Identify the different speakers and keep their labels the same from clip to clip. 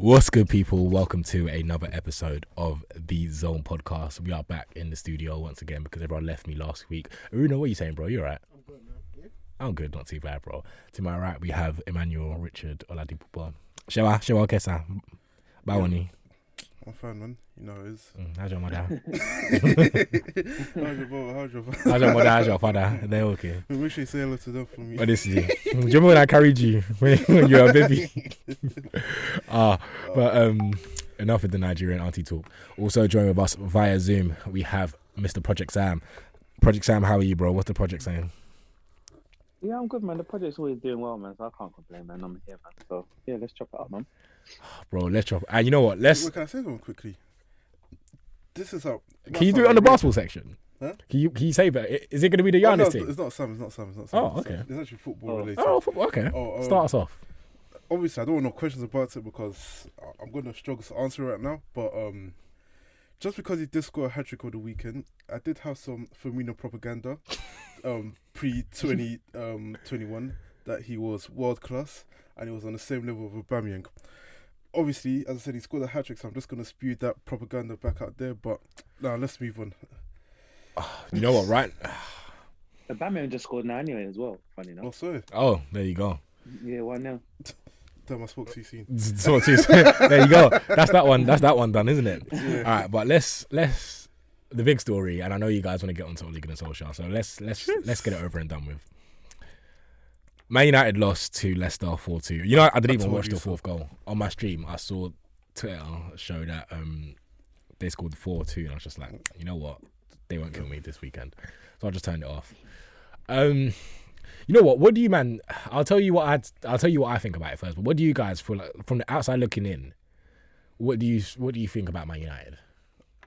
Speaker 1: What's good, people? Welcome to another episode of the Zone podcast. We are back in the studio once again because everyone left me last week. Aruna, what are you saying, bro? You alright?
Speaker 2: I'm good, man. Yeah?
Speaker 1: I'm good, not too bad, bro. To my right, we have Emmanuel Richard Oladipupa. Shewa Kesa. Bawani.
Speaker 2: I'm fine, man. You know it is.
Speaker 1: How's your mother?
Speaker 2: How's your brother? How's your father?
Speaker 1: How's your mother? How's your father? They're okay.
Speaker 2: Make sure you say hello to them for me.
Speaker 1: Honestly. Do you remember when I carried you when you were a baby? Enough with the Nigerian auntie talk. Also joining with us via Zoom, we have Mr. Project Sam. Project Sam, how are you, bro? What's the project saying?
Speaker 3: Yeah, I'm good, man. The project's always doing well, man, so I can't complain, man. I'm here, man. So, yeah, let's chop it up, man.
Speaker 1: Bro, let's drop. And you know what? Let's.
Speaker 2: Wait, can I say something quickly? This is how.
Speaker 1: Can you do it on the basketball section?
Speaker 2: Huh?
Speaker 1: Can you save it? Is it going to be the
Speaker 2: Oh,
Speaker 1: Giannis
Speaker 2: no,
Speaker 1: thing?
Speaker 2: it's not Sam. It's not Sam.
Speaker 1: Oh, okay.
Speaker 2: It's actually football
Speaker 3: Oh.
Speaker 2: related.
Speaker 1: Oh, football. Okay. Start us off.
Speaker 2: Obviously, I don't want no questions about it because I'm going to struggle to answer right now. But just because he did score a hat-trick over the weekend, I did have some Firmino propaganda pre-2021 that he was world-class and he was on the same level of Aubameyang. Obviously, as I said, he scored a hat-trick, so I'm just going to spew that propaganda back out there. But now let's move on.
Speaker 1: You know what, right?
Speaker 3: The Batman just scored now anyway as well, funny enough.
Speaker 2: Oh, sorry.
Speaker 1: Oh, there you go.
Speaker 3: Yeah, 1-0.
Speaker 2: Damn, I spoke too soon.
Speaker 1: So, there you go. That's that one done, isn't it?
Speaker 2: Yeah.
Speaker 1: All right, but let's the big story, and I know you guys want to get onto Ole Gunnar Solskjaer, so let's get it over and done with. Man United lost to Leicester 4-2. You know, I didn't even watch the fourth goal. On my stream, I saw Twitter show that they scored 4-2, and I was just like, you know what? They won't kill me this weekend. So I just turned it off. You know what? What do you, man? I'll tell you what I think about it first. But what do you guys feel like from the outside looking in? What do you think about Man United?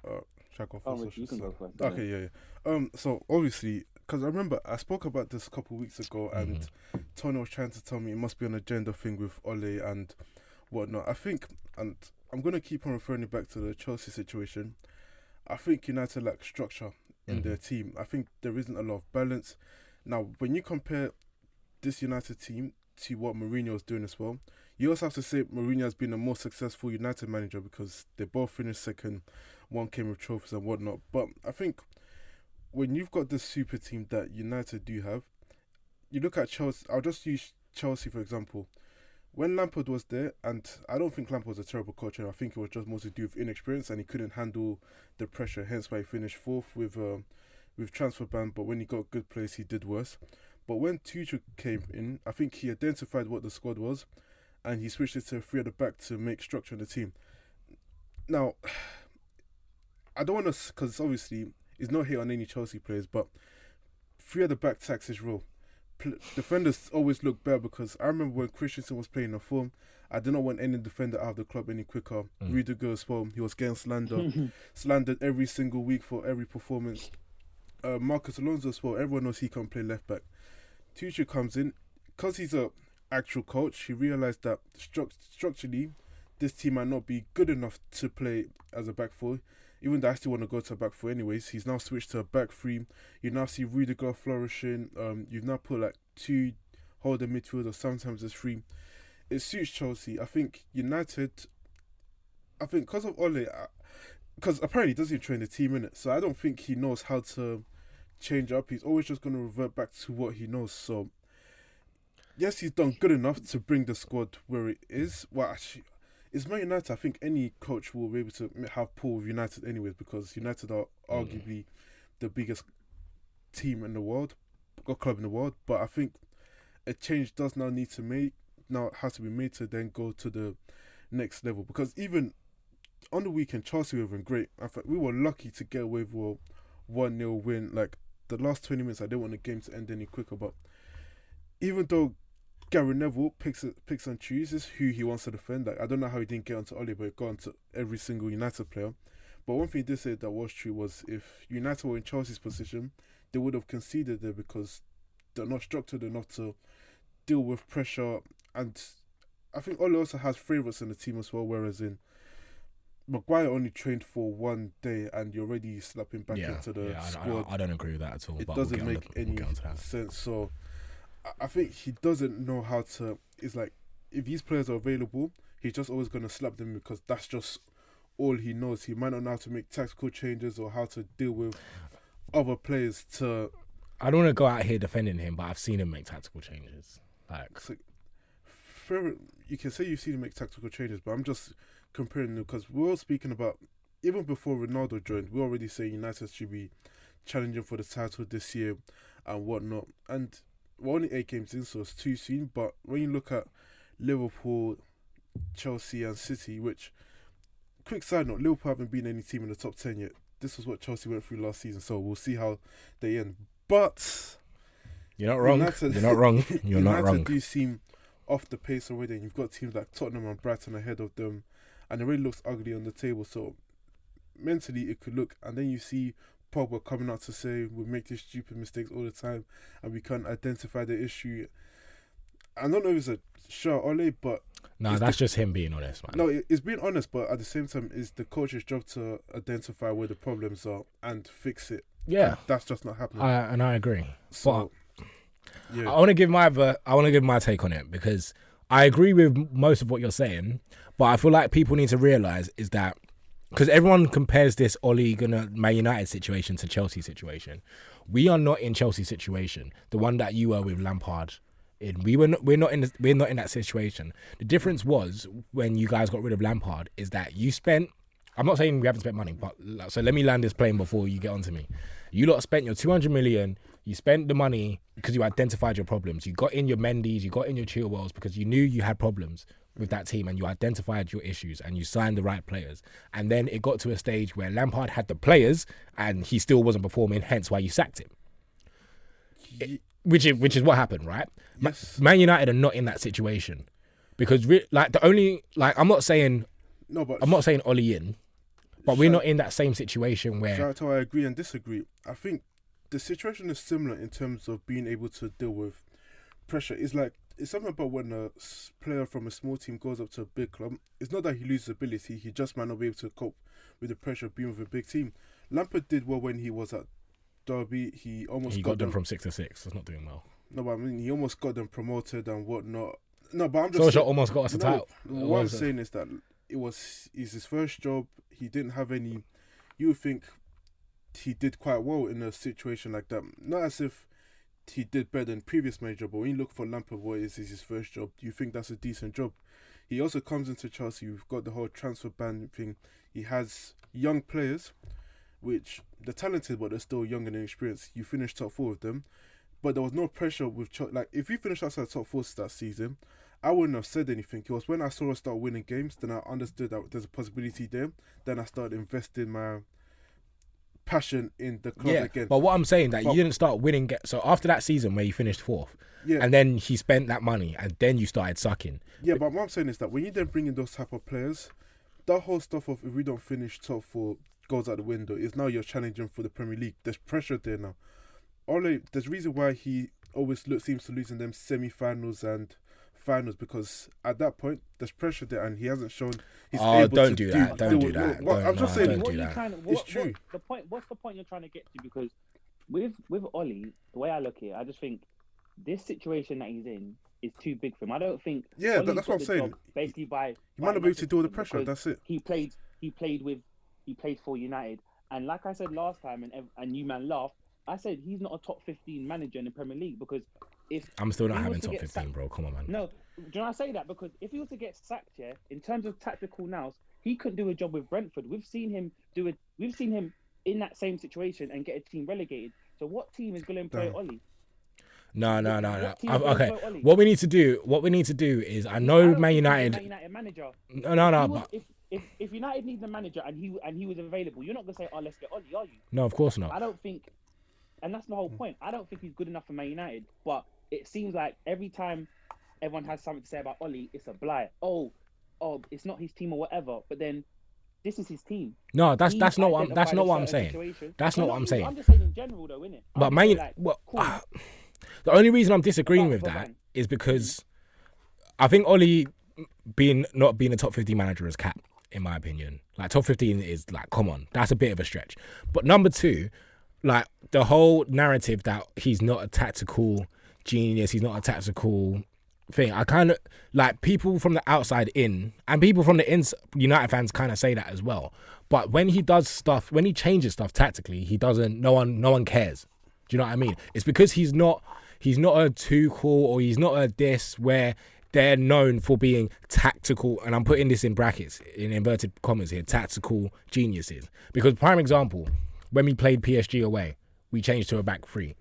Speaker 2: Shall I go
Speaker 3: Oh,
Speaker 2: first?
Speaker 3: Rich, you can go first.
Speaker 2: Okay, yeah. So obviously, because I remember I spoke about this a couple of weeks ago, and Tony was trying to tell me it must be an agenda thing with Ole and whatnot. I think, and I'm gonna keep on referring it back to the Chelsea situation. I think United lack structure in their team. I think there isn't a lot of balance. Now, when you compare this United team to what Mourinho is doing as well, you also have to say Mourinho has been a more successful United manager because they both finished second, one came with trophies and whatnot. But I think when you've got this super team that United do have, you look at Chelsea. I'll just use Chelsea for example. When Lampard was there, and I don't think Lampard was a terrible coach, and I think it was just mostly due to inexperience, and he couldn't handle the pressure. Hence why he finished fourth with transfer ban. But when he got good place, he did worse. But when Tuchel came in, I think he identified what the squad was, and he switched it to three at the back to make structure in the team. Now, I don't want to, because obviously it's not hit on any Chelsea players, but three at the back tax is real. Defenders always look better because I remember when Christensen was playing in form, I did not want any defender out of the club any quicker. Rudiger as well, he was getting slandered every single week for every performance. Marcus Alonso as well, everyone knows he can play left back. Tuchel comes in, because he's a actual coach, he realised that structurally this team might not be good enough to play as a back four. Even though I still want to go to a back four anyways, he's now switched to a back three. You now see Rudiger flourishing. You've now put like two holder midfielders, sometimes there's three. It suits Chelsea. I think United, because of Ole, because apparently he doesn't train the team in it, so I don't think he knows how to change up. He's always just going to revert back to what he knows. So yes, he's done good enough to bring the squad where it is. Well, actually, it's Man United. I think any coach will be able to have pull with United anyways, because United are arguably the biggest team in the world, club in the world. But I think a change does now has to be made to then go to the next level. Because even on the weekend, Chelsea were even great. In fact, we were lucky to get away with a 1-0 win. Like the last 20 minutes, I didn't want the game to end any quicker. But even though Gary Neville picks and chooses who he wants to defend. Like, I don't know how he didn't get onto Ole, but he got onto every single United player. But one thing he did say that was true was if United were in Chelsea's position, they would have conceded there because they're not structured enough to deal with pressure. And I think Ole also has favourites in the team as well, whereas in Maguire only trained for one day and you're already slapping back into the squad.
Speaker 1: I don't agree with that at all.
Speaker 2: It
Speaker 1: but
Speaker 2: doesn't make any sense. So I think he doesn't know how to. It's like if these players are available, he's just always going to slap them because that's just all he knows. He might not know how to make tactical changes or how to deal with other players to...
Speaker 1: I don't want to go out here defending him, but I've seen him make tactical changes.
Speaker 2: So, fair, you can say you've seen him make tactical changes, but I'm just comparing them because we're all speaking about, even before Ronaldo joined, we're already saying United should be challenging for the title this year and whatnot. And we're only 8 games in, so it's too soon. But when you look at Liverpool, Chelsea and City, which, quick side note, Liverpool haven't been any team in the top 10 yet. This was what Chelsea went through last season, so we'll see how they end. But
Speaker 1: you're not wrong. You're not wrong. You're not wrong.
Speaker 2: United do seem off the pace already, and you've got teams like Tottenham and Brighton ahead of them, and it really looks ugly on the table. So mentally, it could look, and then you see Pogba coming out to say we make these stupid mistakes all the time, and we can't identify the issue. I don't know if it's a shot Ole, but
Speaker 1: no, that's just him being honest, man.
Speaker 2: No, it's being honest, but at the same time, it's the coach's job to identify where the problems are and fix it.
Speaker 1: Yeah,
Speaker 2: and that's just not happening.
Speaker 1: And I agree.
Speaker 2: So,
Speaker 1: yeah. I want to give my take on it because I agree with most of what you're saying, but I feel like people need to realise is that because everyone compares this Ole Gunnar Man United situation to Chelsea situation, we are not in Chelsea situation. The one that you were with Lampard. We're not in that situation. The difference was when you guys got rid of Lampard is that you spent. I'm not saying we haven't spent money, but so let me land this plane before you get onto me. You lot spent your 200 million. You spent the money because you identified your problems. You got in your Mendy's, you got in your Chilwells because you knew you had problems with that team and you identified your issues and you signed the right players. And then it got to a stage where Lampard had the players and he still wasn't performing. Hence why you sacked him. Which is what happened, right?
Speaker 2: Yes.
Speaker 1: Man United are not in that situation because I'm not saying Ole in, but we're not in that same situation where.
Speaker 2: Shout out to I agree and disagree. I think the situation is similar in terms of being able to deal with pressure. It's something about when a player from a small team goes up to a big club. It's not that he loses ability; he just might not be able to cope with the pressure of being with a big team. Lampard did well when he was at Derby. He got them
Speaker 1: from 6 to 6. That's not doing well.
Speaker 2: No, but I mean, he almost got them promoted and whatnot. No, but I'm just
Speaker 1: Solskjaer almost got us a title.
Speaker 2: What I'm saying is that it's his first job. He didn't have any. You would think he did quite well in a situation like that. Not as if he did better than previous manager, but when you look for Lampard, what is his first job? Do you think that's a decent job? He also comes into Chelsea. We've got the whole transfer ban thing. He has young players, which they're talented, but they're still young and inexperienced. You finished top 4 with them. But there was no pressure with Chelsea. Like, if you finished outside top 4 that season, I wouldn't have said anything. It was when I saw us start winning games, then I understood that there's a possibility there. Then I started investing my passion in the club again.
Speaker 1: But what I'm saying that you didn't start winning. So after that season where you finished 4th, and then he spent that money, and then you started sucking.
Speaker 2: Yeah, but what I'm saying is that when you then bring in those type of players, that whole stuff of if we don't finish top 4 goes out the window. Is now you're challenging for the Premier League. There's pressure there now. Ole, there's a reason why he always seems to lose in them semi-finals and finals because at that point there's pressure there and he hasn't shown he's able to
Speaker 1: Don't do that.
Speaker 2: I'm just saying
Speaker 3: it's true. What's the point you're trying to get to? Because with Ole, the way I look at it, I just think this situation that he's in is too big for him. I don't think.
Speaker 2: Yeah, that's what I'm saying.
Speaker 3: Basically,
Speaker 2: he might not be able to deal with the pressure. That's it.
Speaker 3: He played for United, and like I said last time, and you man laughed. I said he's not a top 15 manager in the Premier League because if
Speaker 1: I'm still not having top 15, bro. Come on, man.
Speaker 3: No, do you know I say that because if he was to get sacked here, in terms of tactical nous, he couldn't do a job with Brentford. We've seen him in that same situation and get a team relegated. So what team is going to employ Ole?
Speaker 1: No. Okay. What we need to do is I know Man United.
Speaker 3: Manager.
Speaker 1: No. But
Speaker 3: if United needs a manager and he was available, you're not going to say, "Oh, let's get Ole," are you?
Speaker 1: No, of course not.
Speaker 3: I don't think. And that's the whole point. I don't think he's good enough for Man United. But it seems like every time everyone has something to say about Ole, it's a blight. Oh, it's not his team or whatever. But then this is his team.
Speaker 1: No, that's not what I'm saying. That's not what I'm saying.
Speaker 3: I'm just saying in general, though, innit?
Speaker 1: But Man, the only reason I'm disagreeing with that is because I think Ole not being a top 15 manager is cap, in my opinion. Like top 15 is like, come on, that's a bit of a stretch. But number 2. Like, the whole narrative that he's not a tactical genius, he's not a tactical thing. I kind of like people from the outside in, and people from the United fans kind of say that as well. But when he does stuff, when he changes stuff tactically, he doesn't. No one cares. Do you know what I mean? It's because he's not a Tuchel or he's not a this where they're known for being tactical, and I'm putting this in brackets, in inverted commas here, tactical geniuses. Because prime example, when we played PSG away, we changed to a back three.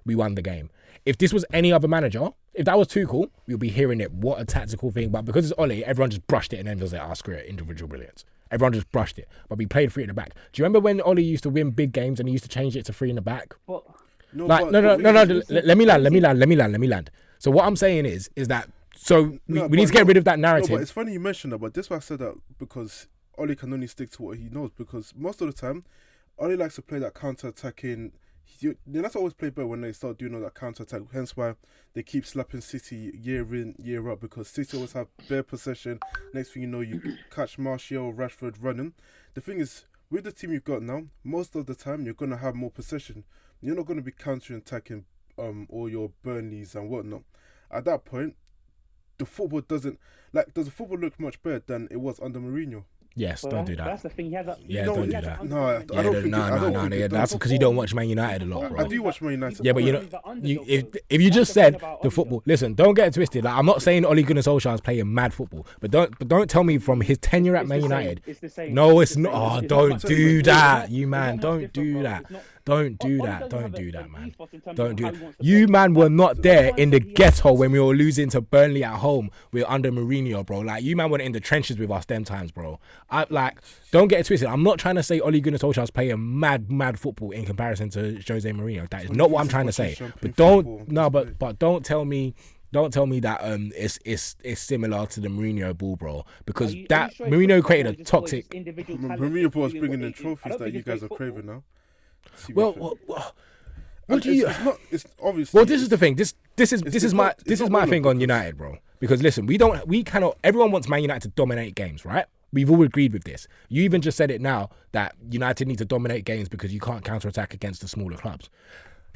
Speaker 1: We won the game. If this was any other manager, if that was Tuchel, we'll be hearing it. What a tactical thing. But because it's Ole, everyone just brushed it and then was like, screw it, individual brilliance. Everyone just brushed it. But we played three at the back. Do you remember when Ole used to win big games and he used to change it to three in the back?
Speaker 3: But,
Speaker 1: no. Let me land. So what I'm saying is that we need to get rid of that narrative.
Speaker 2: No, but it's funny you mentioned that, but this is why I said that, because Ole can only stick to what he knows, because most of the time, Ole likes to play that counter-attacking. They like to always play better when they start doing all that counter-attack, hence why they keep slapping City year in, year out, because City always have bare possession. Next thing you know, you catch Martial, Rashford running. The thing is, with the team you've got now, most of the time, you're going to have more possession. You're not going to be counter-attacking all your Burnleys and whatnot. At that point, the football does the football look much better than it was under Mourinho?
Speaker 1: Yes, don't do that.
Speaker 3: That's the thing. He has a,
Speaker 1: don't do that.
Speaker 2: No, I don't think.
Speaker 1: No. That's because you don't watch Man United a lot, bro.
Speaker 2: I do watch Man United.
Speaker 1: Yeah, but if you just said the football, listen, don't get it twisted. Like, I'm not saying Ole Gunnar Solskjaer is playing mad football, but don't tell me from his tenure at Man United.
Speaker 3: It's the same.
Speaker 1: No, it's not. Oh, don't do that, you man. Don't do that. Don't do that. Don't do that, man. Don't do that. You, man, were not there in the ghetto when we were losing to Burnley at home. We were under Mourinho, bro. Like, you, man, were in the trenches with us them times, bro. Don't get it twisted. I'm not trying to say Ole Gunnar Solskjaer is playing mad football in comparison to Jose Mourinho. That is not what I'm trying to say. But don't tell me that it's similar to the Mourinho ball, bro. Because Mourinho created a toxic.
Speaker 2: Mourinho was bringing in trophies that you guys are craving now.
Speaker 1: What do you?
Speaker 2: It's obviously.
Speaker 1: Well, this is the thing. This is my thing on United, bro. Because listen, we cannot. Everyone wants Man United to dominate games, right? We've all agreed with this. You even just said it now that United need to dominate games because you can't counter-attack against the smaller clubs.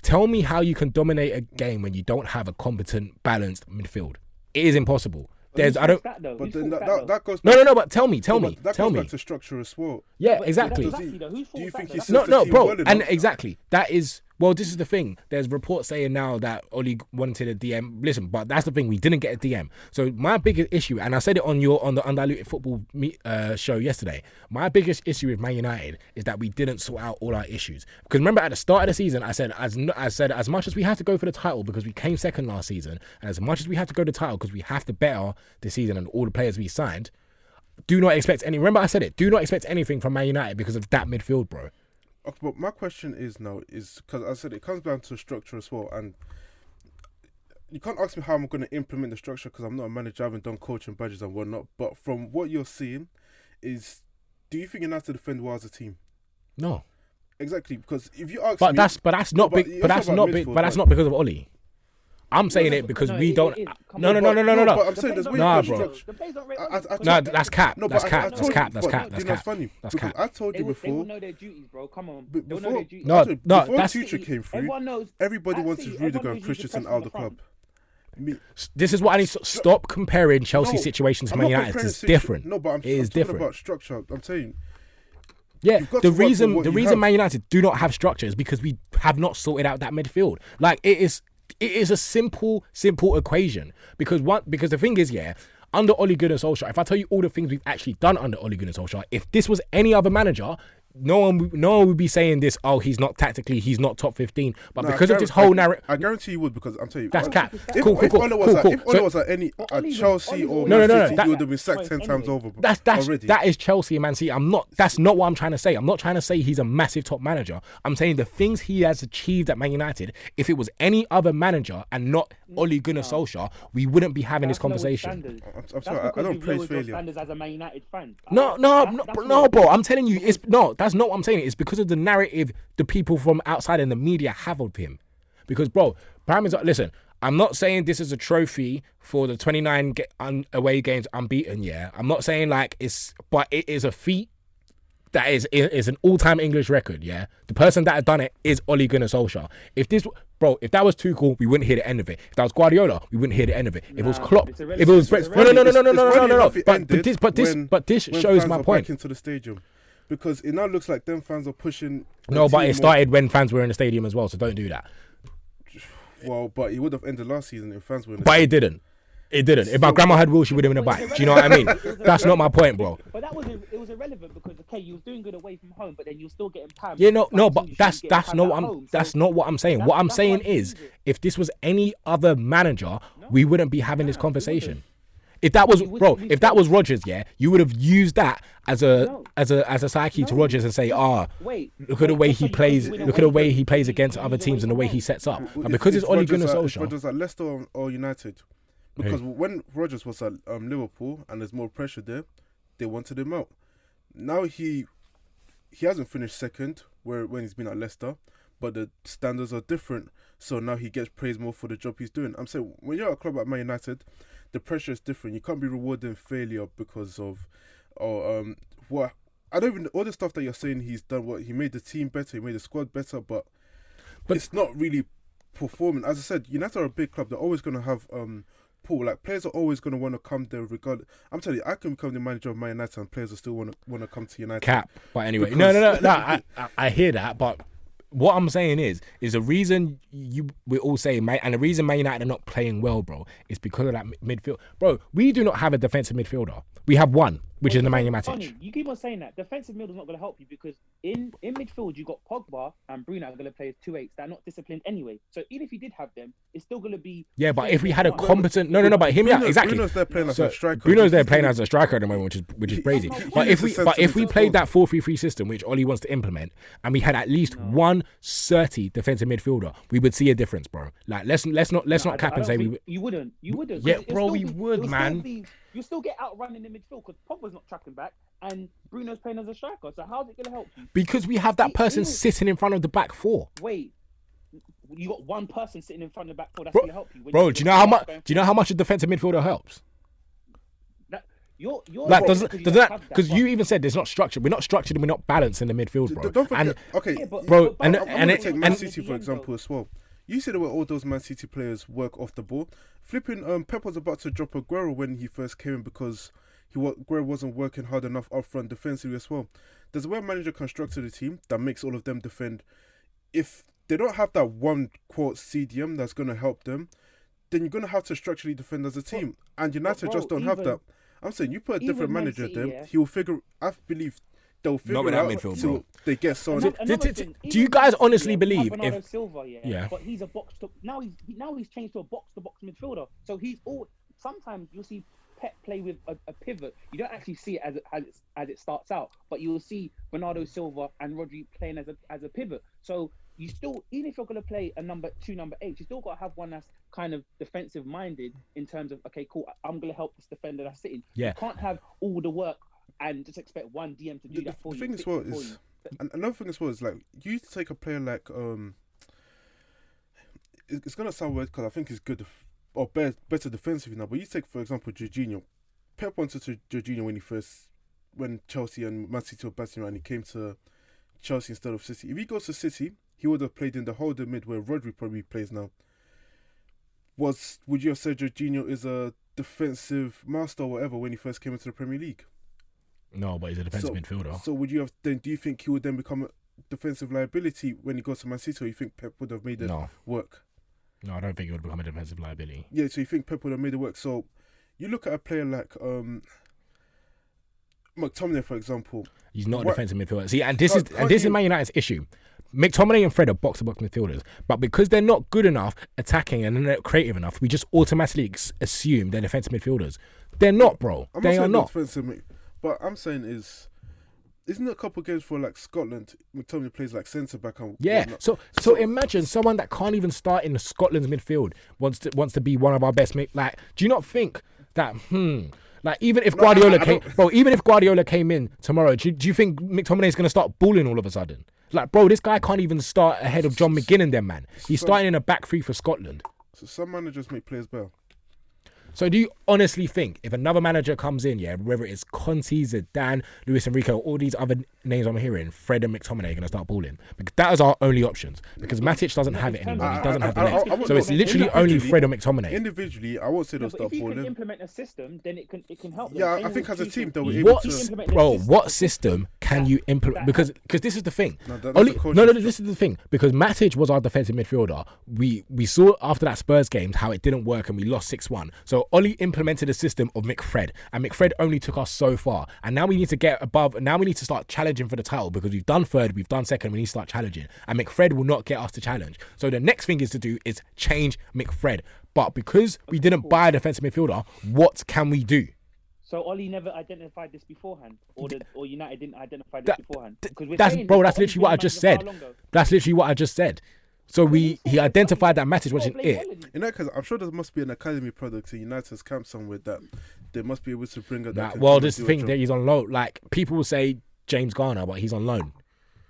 Speaker 1: Tell me how you can dominate a game when you don't have a competent, balanced midfield. It is impossible. But
Speaker 2: then that goes.
Speaker 1: No. But tell me.
Speaker 2: That goes back to structure as well.
Speaker 1: Yeah, exactly.
Speaker 2: Do you think he's
Speaker 1: no, bro?
Speaker 2: Well,
Speaker 1: and exactly that is. Well, this is the thing. There's reports saying now that Ole wanted a DM. Listen, but that's the thing. We didn't get a DM. So my biggest issue, and I said it on the Undiluted Football show yesterday. My biggest issue with Man United is that we didn't sort out all our issues. Because remember, at the start of the season, I said as much as we have to go for the title because we came second last season, and as much as we have to go to the title because we have to better this season and all the players we signed, do not expect any. Remember, I said it. Do not expect anything from Man United because of that midfield, bro.
Speaker 2: Okay, but my question is because I said it comes down to structure as well, and you can't ask me how I'm going to implement the structure because I'm not a manager. I haven't done coaching badges and whatnot. But from what you're seeing, do you think United defend well as a team?
Speaker 1: No,
Speaker 2: exactly. Because if you ask
Speaker 1: me, that's not because of Ole. I'm saying it because we don't. No.
Speaker 2: But I'm saying there's way
Speaker 1: bro.
Speaker 2: No,
Speaker 1: that's cap. That's cap.
Speaker 2: That's funny.
Speaker 1: That's cap.
Speaker 2: I told you before.
Speaker 3: They will know their duties, bro. Come on.
Speaker 2: Before Tuchel came through, everybody wanted Rudiger and Christensen out of the club.
Speaker 1: This is what I need to stop comparing Chelsea's situation to Man United. It's different.
Speaker 2: No, but I'm talking about structure. I'm saying.
Speaker 1: Yeah, the reason Man United do not have structure is because we have not sorted out that midfield. Like, it is a simple equation because the thing is, under Ole Gunnar Solskjaer, if I tell you all the things we've actually done under Ole Gunnar Solskjaer, if this was any other manager, no one would be saying this. Oh, he's not top 15. But because of this whole narrative,
Speaker 2: I guarantee you would, because I'm telling you,
Speaker 1: that's cap.
Speaker 2: If Ole was at any Chelsea or Man City, he would have been sacked 10 times over.
Speaker 1: That is Chelsea and Man City. That's not what I'm trying to say. I'm not trying to say he's a massive top manager. I'm saying the things he has achieved at Man United. If it was any other manager and not Ole Gunnar Solskjaer, we wouldn't be having this conversation.
Speaker 2: I'm sorry, I don't praise failure.
Speaker 3: Standards as a Man United fan.
Speaker 1: No, bro. I'm telling you, that's not what I'm saying. It's because of the narrative the people from outside in the media have of him. Because, bro, listen, I'm not saying this is a trophy for the 29 away games unbeaten, yeah. I'm not saying but it is a feat that is an all-time English record, yeah? The person that had done it is Ole Gunnar Solskjaer. If that was Tuchel, we wouldn't hear the end of it. If that was Guardiola, we wouldn't hear the end of it. If it was Klopp, if it was no. But this shows my point.
Speaker 2: Back into the stadium, because it now looks like them fans are pushing.
Speaker 1: No, but it started when fans were in the stadium as well, so don't do that.
Speaker 2: Well, but it would have ended last season if fans were in the
Speaker 1: But it didn't. It didn't. If my grandma had will, she would have been a bike. Do you know what I mean? That's not my point, bro.
Speaker 3: But it was irrelevant because you was doing good away from home, but then you were still getting pammed.
Speaker 1: Yeah, no, but that's not what I'm saying. What I'm saying is, if this was any other manager, we wouldn't be having this conversation. If that was Rodgers, yeah, you would have used that as a psyche to Rodgers and say, look at the way he plays, look at the way he plays against other teams and the way he sets up. And because it's Ole Gunnar Solskjaer.
Speaker 2: Rodgers at Leicester or United. Because when Rodgers was at Liverpool and there's more pressure there, they wanted him out. Now he hasn't finished second when he's been at Leicester, but the standards are different. So now he gets praised more for the job he's doing. I'm saying when you're at a club like Man United, the pressure is different. You can't be rewarding failure because of what I don't even all the stuff that you're saying he's done. What he made the team better, he made the squad better, but it's not really performing. As I said, United are a big club. They're always going to have pool. Like players are always going to want to come there. Regardless, I'm telling you, I can become the manager of Man United, and players will still want to come to United.
Speaker 1: Cap, but anyway, no. I hear that, but what I'm saying is the reason we all say, and the reason Man United are not playing well, bro, is because of that midfield. Bro, we do not have a defensive midfielder. We have one, which is Nemanja Matic.
Speaker 3: You keep on saying that. Defensive midfield is not going to help you because in midfield, you got Pogba and Bruno are going to play as 2-8s that are not disciplined anyway. So even if you did have them, it's still going to be...
Speaker 1: Yeah, but if we had a competent... No, but hear me out. Exactly.
Speaker 2: Bruno's there playing as a striker.
Speaker 1: Bruno's there playing as a striker at the moment, which is crazy. But if we played that 4-3-3 system, which Oli wants to implement, and we had at least one 30 defensive midfielder, we would see a difference, bro. Like, let's not cap and say we...
Speaker 3: You wouldn't.
Speaker 1: Yeah, bro, we would, man.
Speaker 3: You still get outrun in the midfield because Pogba's not tracking back and Bruno's playing as a striker. So how's it going to help you?
Speaker 1: Because we have that person sitting in front of the back four.
Speaker 3: Wait, you got one person sitting in front of the back four. That's going to help you.
Speaker 1: Bro, do you know how much? Do you know how much a defensive midfielder helps?
Speaker 3: You're
Speaker 1: like does that because you even said there's not structure. We're not structured and we're not balanced in the midfield, bro.
Speaker 2: Don't forget,
Speaker 1: bro,
Speaker 2: and take Man City for example as well. You see the way all those Man City players work off the ball. Flipping, Pep was about to drop Aguero when he first came in because Aguero wasn't working hard enough up front defensively as well. There's a way a manager constructed a team that makes all of them defend. If they don't have that one quote CDM that's going to help them, then you're going to have to structurally defend as a team. And United just don't have that. I'm saying you put a different manager there, he will figure. I believe they'll figure it out midfield, until they get someone.
Speaker 1: Do you guys honestly believe
Speaker 3: Bernardo Silva, but he's a box to now he's changed to a box to box midfielder. So he's all. Sometimes you'll see Pep play with a pivot. You don't actually see it as it starts out, but you will see Bernardo Silva and Rodri playing as a pivot. So you still, even if you're going to play a number 8, you still got to have one that's kind of defensive minded in terms of, okay, cool, I'm going to help this defender that's sitting.
Speaker 1: Yeah.
Speaker 3: You can't have all the work and just expect one DM to do that for you.
Speaker 2: The thing as well is, another thing as well is like, you take a player like, it's going to sound weird because I think he's good or better defensively now, but you take, for example, Jorginho. Pep wanted to Jorginho when Chelsea and Man City were batting around, he came to Chelsea instead of City. If he goes to City, he would have played in the holder mid where Rodri probably plays now. Would you have said Jorginho is a defensive master or whatever when he first came into the Premier League?
Speaker 1: No, but he's a defensive midfielder.
Speaker 2: So would you have then? Do you think he would then become a defensive liability when he goes to Man City, or you think Pep would have made it work?
Speaker 1: No, I don't think he would become a defensive liability.
Speaker 2: Yeah, so you think Pep would have made it work? So you look at a player like McTominay, for example.
Speaker 1: He's not a defensive midfielder. See, and this is Man United's issue. McTominay and Fred are box-to-box midfielders, but because they're not good enough attacking and they're not creative enough, we just automatically assume they're defensive midfielders. They're not, bro. They are not.
Speaker 2: But I'm saying isn't it a couple of games for like Scotland? McTominay plays like centre back and whatnot.
Speaker 1: So imagine someone that can't even start in the Scotland's midfield wants to be one of our best. Like, do you not think that? Like even if Guardiola came in tomorrow, do you think McTominay is going to start balling all of a sudden? Like, bro, this guy can't even start ahead of John McGinn and them, man. He's starting in a back three for Scotland.
Speaker 2: So some managers make players better.
Speaker 1: So do you honestly think if another manager comes in, yeah, whether it's Conte, Zidane, Luis Enrique, all these other names I'm hearing, Fred and McTominay are going to start balling? Because that is our only options. Because Matic doesn't have it anymore. He doesn't have the legs. So it's literally only Fred and McTominay.
Speaker 2: Individually, I won't say they'll start
Speaker 3: If you
Speaker 2: balling.
Speaker 3: can implement a system, then it can help them.
Speaker 2: Yeah, I think as a team they were able to.
Speaker 1: Bro, what system can you implement? Because this is the thing. No, this is the thing. Because Matic was our defensive midfielder. We saw after that Spurs game how it didn't work and we lost 6-1. So Oli implemented a system of McFred, and McFred only took us so far. And now we need to get above. Now we need to start challenging for the title because we've done third, we've done second. We need to start challenging, and McFred will not get us to challenge. So the next thing is to do is change McFred. But because we didn't buy a defensive midfielder, what can we do?
Speaker 3: So Oli never identified this beforehand, or United didn't identify this beforehand.
Speaker 1: That's literally what I just said. That's literally what I just said. So he identified that Matic wasn't it.
Speaker 2: In that case, I'm sure there must be an academy product in United's camp somewhere that they must be able to bring up.
Speaker 1: Well, this thing that he's on loan. Like people will say James Garner, but he's on loan.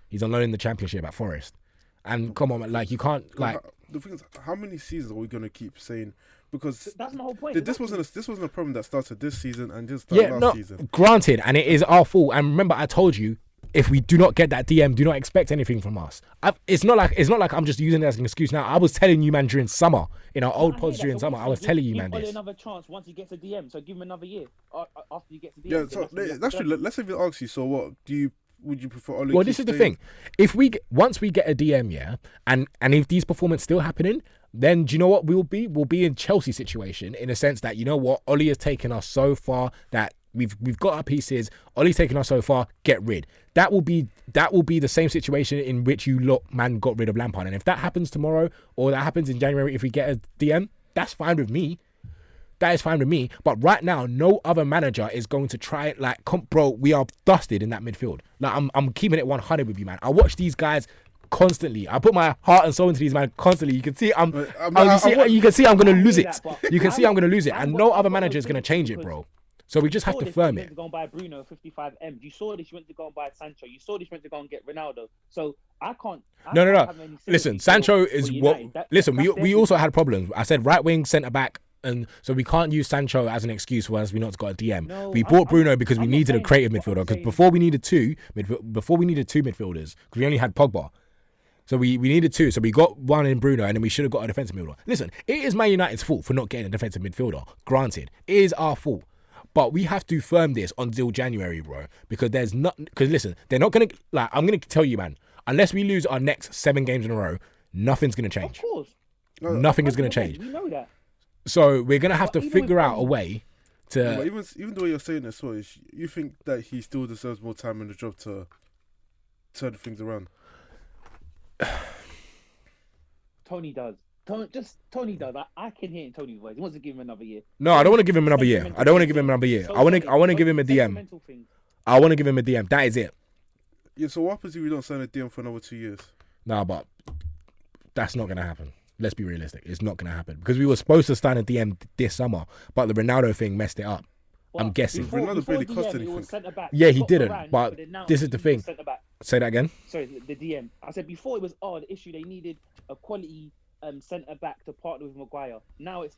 Speaker 1: He's on loan in the Championship at Forest. And come on, like you can't like.
Speaker 2: The thing is, how many seasons are we gonna keep saying? Because
Speaker 3: that's my whole point.
Speaker 2: This wasn't a problem that started this season and just started last season.
Speaker 1: Granted, and it is our fault. And remember, I told you, if we do not get that DM, do not expect anything from us. It's not like I'm just using it as an excuse now. I was telling you, man, during summer, in our old pods during summer, I was telling you, man,
Speaker 3: this.
Speaker 1: Give
Speaker 3: another chance once he gets a DM. So give him another year after you get to DM.
Speaker 2: Yeah, so that's true. Let's even ask you. So what would you prefer? Oli
Speaker 1: well, this is the thing. If once we get a DM, yeah, and if these performances still happening, then do you know what we'll be? We'll be in Chelsea situation in a sense that, you know what, Oli has taken us so far that we've got our pieces. Oli's taken us so far. Get rid. That will be the same situation in which you got rid of Lampard. And if that happens tomorrow or that happens in January, if we get a DM, that's fine with me. That is fine with me. But right now, no other manager is going to try it. Like, bro, we are dusted in that midfield. Like, I'm keeping it 100 with you, man. I watch these guys constantly. I put my heart and soul into these man constantly. You can see I'm gonna lose it. You can see I'm gonna lose it, and no other manager is gonna change it, bro. So we just have to firm it.
Speaker 3: You went to go and buy Bruno 55M. You saw this. You went to go and buy Sancho. You saw this. You went to go and get Ronaldo. So I can't.
Speaker 1: No. Listen, Sancho is what. Listen, we also had problems. I said right wing, centre back. And so we can't use Sancho as an excuse for us we not got a DM. No, we bought Bruno because we needed a creative midfielder. Because before we needed two midfielders, because we only had Pogba. So we needed two. So we got one in Bruno, and then we should have got a defensive midfielder. Listen, it is Man United's fault for not getting a defensive midfielder. Granted, it is our fault. But we have to firm this until January, bro. Because listen, they're not gonna I'm gonna tell you, man. Unless we lose our next 7 games in a row, nothing's gonna change.
Speaker 3: Of course,
Speaker 1: nothing is gonna change.
Speaker 3: We know that.
Speaker 1: So we're gonna have to figure out a way to.
Speaker 2: Yeah, but even though you're saying this, so you think that he still deserves more time in the job to turn things around.
Speaker 3: Tony does. Tony does. I can hear it in Tony's voice. He wants to give him another year.
Speaker 1: No, I don't want to give him another year. I want to give him a DM. I want to give him a DM. That is it.
Speaker 2: Yeah. So what happens if we don't sign a DM for another 2 years?
Speaker 1: Nah, but that's not gonna happen. Let's be realistic. It's not gonna happen because we were supposed to sign a DM this summer, but the Ronaldo thing messed it up. Well, I'm guessing.
Speaker 2: Ronaldo barely cost anything.
Speaker 1: Yeah, he didn't. But this is the thing. Say that again.
Speaker 3: Sorry, the DM. I said before it was the issue. They needed a quality centre back to partner with Maguire. Now it's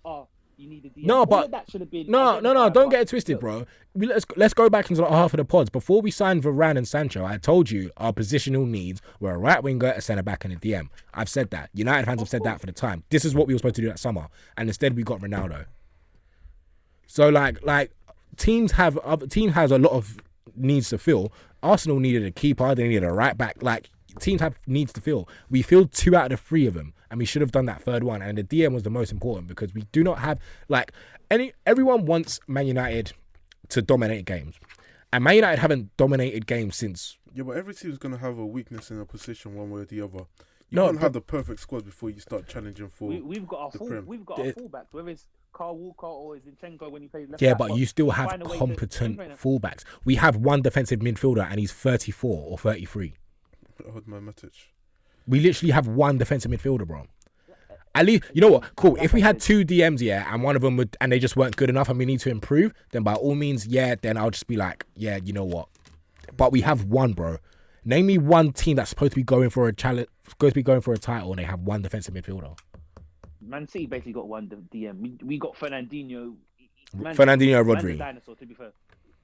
Speaker 3: you need a DM.
Speaker 1: No, but
Speaker 3: that should have been.
Speaker 1: No. Don't get it twisted, bro. Let's go back into the half of the pods. Before we signed Varane and Sancho, I told you our positional needs were a right winger, a centre back, and a DM. I've said that. United fans have said that for the time. This is what we were supposed to do that summer, and instead we got Ronaldo. So like teams has a lot of needs to fill. Arsenal needed a keeper. They needed a right back. Like teams have needs to fill. We filled 2 out of the 3 of them, and we should have done that third one. And the DM was the most important because we do not have everyone wants Man United to dominate games, and Man United haven't dominated games since.
Speaker 2: Yeah, but every team's gonna have a weakness in a position one way or the other. You can't have the perfect squad before you start challenging for.
Speaker 3: We've got our fullbacks, whether it's Carl Walker or Zinchenko when he plays left.
Speaker 1: Yeah, but you still have competent fullbacks. We have one defensive midfielder, and he's 34 or 33.
Speaker 2: Matic.
Speaker 1: We literally have one defensive midfielder, bro. At least, you know what? Cool. If we had 2 DMs, and one of them and they just weren't good enough, and we need to improve, then by all means, then I'll just be like, yeah, you know what? But we have one, bro. Name me one team that's supposed to be going for a challenge, supposed to be going for a title, and they have one defensive midfielder.
Speaker 3: Man City basically got one DM. We got Fernandinho.
Speaker 1: Fernandinho,
Speaker 3: Man's a
Speaker 1: Rodri.
Speaker 3: dinosaur, to be fair.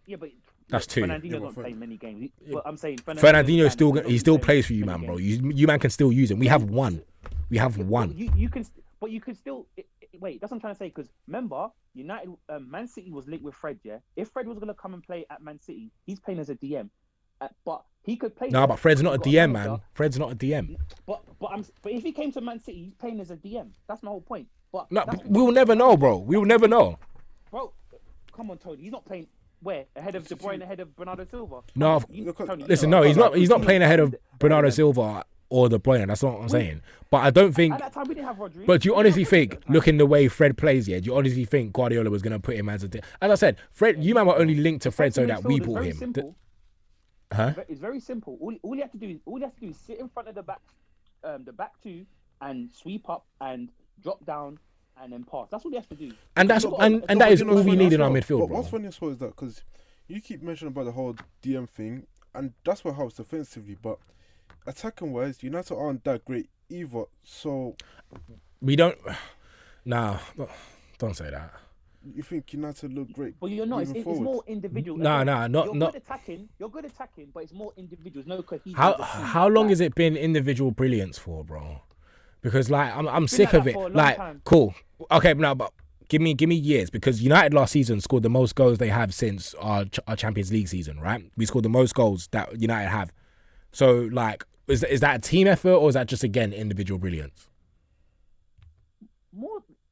Speaker 3: Yeah, but
Speaker 1: That's two.
Speaker 3: Fernandinho's not playing many games. But I'm saying
Speaker 1: Fernandinho still
Speaker 3: he
Speaker 1: he still plays for you, man, bro. You man can still use him. We have one. We have one.
Speaker 3: You can, but you can still wait. That's what I'm trying to say. Because remember, United, Man City was linked with Fred. Yeah, if Fred was gonna come and play at Man City, he's playing as a DM. But he could play.
Speaker 1: No, but Fred's not a DM, man. Fred's not a DM.
Speaker 3: But if he came to Man City, he's playing as a DM. That's my whole point. But
Speaker 1: no, we will never know, bro. We will never know.
Speaker 3: Bro, come on, Tony. He's not playing where ahead of De Bruyne, ahead of Bernardo Silva.
Speaker 1: No,
Speaker 3: Tony,
Speaker 1: listen, no, he's not playing ahead of Bernardo Silva or De Bruyne. That's not what I'm saying. But I don't think.
Speaker 3: At that time, we didn't have Rodri.
Speaker 1: But do you honestly think, looking the way Fred plays, do you honestly think Guardiola was going to put him as a? As I said, Fred, you man were only linked to Fred so that we bought him.
Speaker 3: Simple.
Speaker 1: Huh?
Speaker 3: It's very simple. All you have to do is sit in front of the back two, and sweep up and drop down and then pass. That's all you have to do.
Speaker 1: And that is all we need in our midfield, bro.
Speaker 2: What's funny as well is that because you keep mentioning about the whole DM thing, and that's what helps defensively, but attacking wise, United aren't that great either. So
Speaker 1: we don't. Nah, don't say that.
Speaker 2: You think United look great?
Speaker 3: Well, you're not. It's more individual.
Speaker 1: Not.
Speaker 3: You're good attacking. You're good attacking, but it's more individuals. No cohesion.
Speaker 1: How long has it been individual brilliance for, bro? Because like I'm sick of it. Like cool, okay, now but give me years because United last season scored the most goals they have since our Champions League season, right? We scored the most goals that United have. So like, is that a team effort or is that just again individual brilliance?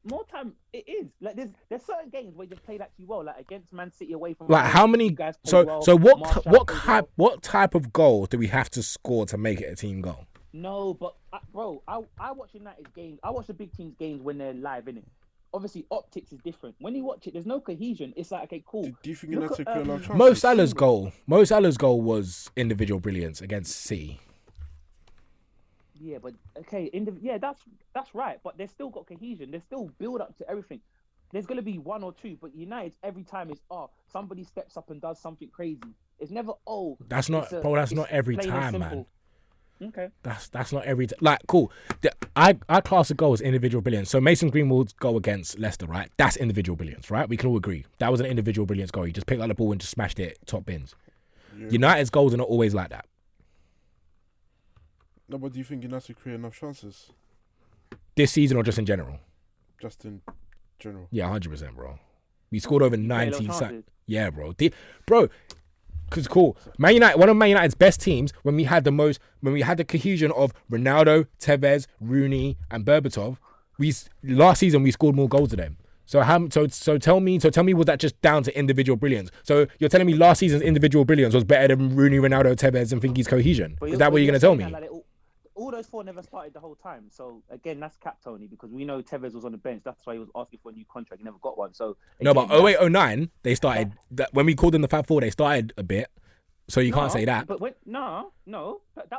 Speaker 3: More time it is like there's certain games where you've played actually well, like against Man City away from
Speaker 1: like how many
Speaker 3: guys
Speaker 1: so what type of goal do we have to score to make it a team goal?
Speaker 3: No, but bro, I watch United's games. I watch the big teams' games when they're live, innit? Obviously, optics is different. When you watch it, there's no cohesion. It's like, okay, cool.
Speaker 2: Do you think United create a lot of chances?
Speaker 1: Mo Salah's goal was individual brilliance against City.
Speaker 3: Yeah, but okay, that's right. But they've still got cohesion. There's still build up to everything. There's gonna be one or two, but United every time is somebody steps up and does something crazy. It's never
Speaker 1: That's not every time, man.
Speaker 3: Okay.
Speaker 1: That's not every time. Like, cool. I class a goal as individual brilliance. So Mason Greenwood's goal against Leicester, right? That's individual brilliance, right? We can all agree. That was an individual brilliance goal. He just picked up the ball and just smashed it top bins. Yeah. United's goals are not always like that.
Speaker 2: No, but do you think United create enough chances?
Speaker 1: This season or just in general?
Speaker 2: Just in general.
Speaker 1: Yeah, 100%, bro. We scored over 90. Yeah, bro. Bro. Because cool, Man United, one of Man United's best teams when we had the cohesion of Ronaldo, Tevez, Rooney, and Berbatov. Last season we scored more goals than them. So tell me, was that just down to individual brilliance? So you're telling me last season's individual brilliance was better than Rooney, Ronaldo, Tevez, and Finky's cohesion? Is that what you're gonna tell me?
Speaker 3: All those four never started the whole time. So again, that's cap Tony because we know Tevez was on the bench. That's why he was asking for a new contract. He never got one. So
Speaker 1: again, no, but 08-09 they started. When we called them the Fab Four, they started a bit. So you can't say that.
Speaker 3: But that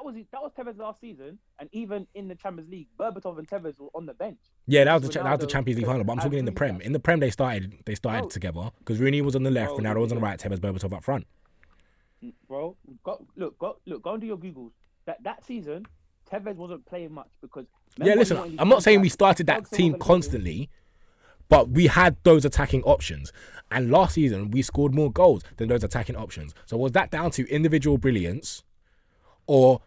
Speaker 3: was Tevez last season, and even in the Champions League, Berbatov and Tevez were on the bench.
Speaker 1: Yeah, that was the Champions League final. But I'm talking in the Prem. In the Prem, they started together because Rooney was on the left, Ronaldo was on the right, Tevez, Berbatov up front.
Speaker 3: Bro, go and do your Googles. That season, Tevez wasn't playing much because.
Speaker 1: Yeah, listen, I'm not saying we started that team constantly, but we had those attacking options. And last season, we scored more goals than those attacking options. So was that down to individual brilliance, or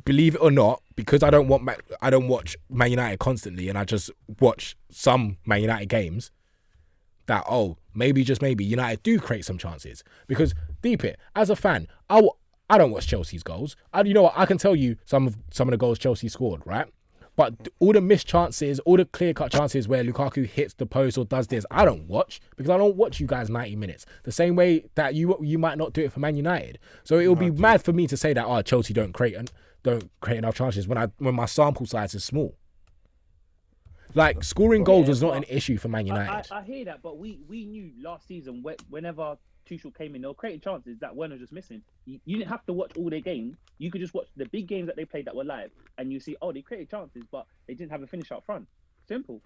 Speaker 1: believe it or not, because I don't watch Man United constantly, and I just watch some Man United games, that maybe just maybe United do create some chances. Because deep it, as a fan, I don't watch Chelsea's goals. You know what? I can tell you some of the goals Chelsea scored, right? But all the missed chances, all the clear-cut chances where Lukaku hits the post or does this, I don't watch because I don't watch you guys 90 minutes. The same way that you might not do it for Man United. So it would be mad for me to say that Chelsea don't create enough chances when my sample size is small. Like scoring goals was not an issue for Man United.
Speaker 3: I hear that, but we knew last season whenever Tuchel came in, they were creating chances that Werner just missing. You didn't have to watch all their games. You could just watch the big games that they played that were live, and you see, they created chances, but they didn't have a finish up front. Simple.